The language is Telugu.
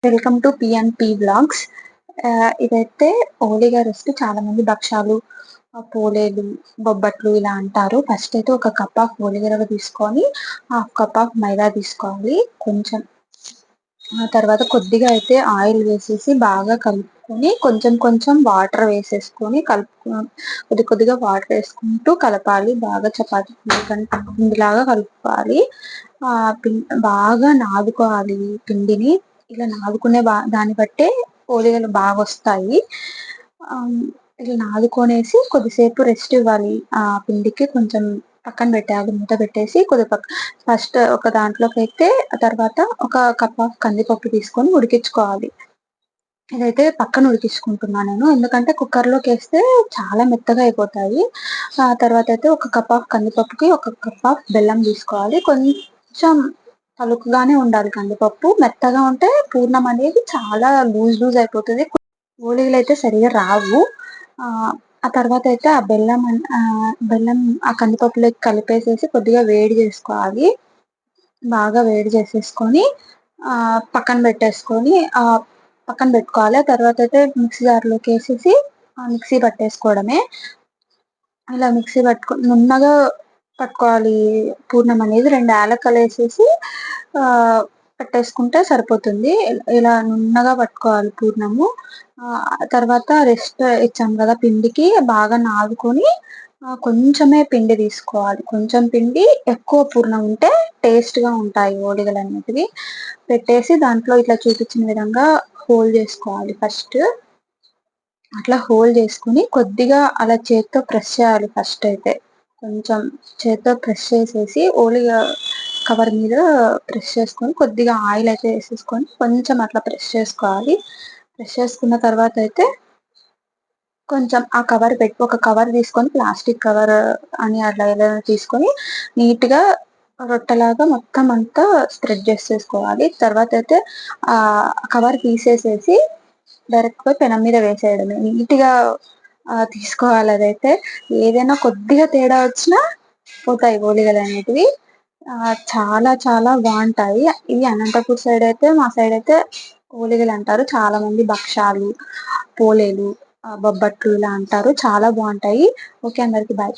Welcome to PNP vlogs. ఇదైతే ఓలిగా రెసిపీ. చాలామంది భక్షాలు, పోలేలు, బొబ్బట్లు ఇలా అంటారు. ఫస్ట్ అయితే ఒక కప్ ఆఫ్ ఓలిగ రవ్వ తీసుకొని, హాఫ్ కప్ ఆఫ్ మైదా తీసుకోవాలి. కొంచెం ఆ తర్వాత కొద్దిగా అయితే ఆయిల్ వేసేసి బాగా కలుపుకొని, కొంచెం కొంచెం వాటర్ వేసేసుకొని కొద్ది కొద్దిగా వాటర్ వేసుకుంటూ కలపాలి. బాగా చపాతీ పిండిలాగా కలుపుకోవాలి. బాగా నాదుకోవాలి పిండిని. ఇలా నాదుకునే దాన్ని బట్టే ఓలిగలు బాగొస్తాయి. ఇలా నాదుకొనేసి కొద్దిసేపు రెస్ట్ ఇవ్వాలి. ఆ పిండికి కొంచెం పక్కన పెట్టేయాలి. మూత పెట్టేసి ఫస్ట్ ఒక దాంట్లోకైతే, ఆ తర్వాత ఒక కప్ ఆఫ్ కందిపప్పు తీసుకొని ఉడికించుకోవాలి. ఇదైతే పక్కన ఉడికించుకుంటున్నాను నేను. ఎందుకంటే కుక్కర్‌లోకేస్తే చాలా మెత్తగా అయిపోతాయి. ఆ తర్వాత అయితే ఒక కప్ ఆఫ్ కందిపప్పుకి ఒక కప్ ఆఫ్ బెల్లం తీసుకోవాలి. కొంచెం పలుకుగానే ఉండాలి కందిపప్పు. మెత్తగా ఉంటే పూర్ణం అనేది చాలా లూజ్ అయిపోతది. ఓలీలైతే సరిగ్గా రావు. ఆ తర్వాతయితే ఆ బెల్లం ఆ కందిపప్పులోకి కలిపేసేసి కొద్దిగా వేడి చేసుకోవాలి. బాగా వేడి చేసేసుకొని పక్కన పెట్టేసుకొని పక్కన పెట్టుకోవాలి. ఆ తర్వాతయితే మిక్సీ జార్‌లోకేసేసి మిక్సీ పట్టేసుకోవడమే. ఇలా మిక్సీ నున్నగా పట్టుకోవాలి పూర్ణం అనేది. 2 యాలకులేసేసి పెట్టేసుకుంటే సరిపోతుంది. ఇలా నున్నగా పట్టుకోవాలి పూర్ణము. తర్వాత రెస్ట్ ఇచ్చాం కదా పిండికి, బాగా నాదుకొని కొంచెమే పిండి తీసుకోవాలి. కొంచెం పిండి, ఎక్కువ పూర్ణం ఉంటే టేస్ట్‌గా ఉంటాయి ఓలిగలనేటివి. పెట్టేసి దాంట్లో ఇట్లా చూపించిన విధంగా హోల్ చేసుకోవాలి ఫస్ట్. అట్లా హోల్ చేసుకొని కొద్దిగా అలా చేత్తో ప్రెస్ చేయాలి ఫస్ట్ అయితే. కొంచెం చేత్తో ప్రెస్ చేసేసి ఓలిగా కవర్ మీద ప్రెస్ చేసుకొని, కొద్దిగా ఆయిల్ అయితే ఏసేసుకొని కొంచెం అట్లా ప్రెస్ చేసుకోవాలి. ప్రెస్ చేసుకున్న తర్వాతయితే కొంచెం ఆ ఒక కవర్ తీసుకొని, ప్లాస్టిక్ కవర్ అని అట్లా ఏదైనా తీసుకొని నీట్‌గా రొట్టెలాగా మొత్తం అంతా స్ప్రెడ్ చేసేసుకోవాలి. తర్వాతయితే కవర్ తీసేసేసి డైరెక్ట్‌గా పెనం మీద వేసేయడమే. నీట్‌గా తీసుకోవాలి అదైతే. ఏదైనా కొద్దిగా తేడా వచ్చినా పోతాయి ఓలిగలనేటివి. చాలా చాలా బావుంటాయి. ఇవి అనంతపూర్ సైడ్ అయితే, మా సైడ్ అయితే ఓలిగలంటారు. చాలా మంది భక్షాలు, పోలేలు, బొబ్బట్లు ఇలా అంటారు. చాలా బావుంటాయి. ఓకే, అందరికి బాయ్.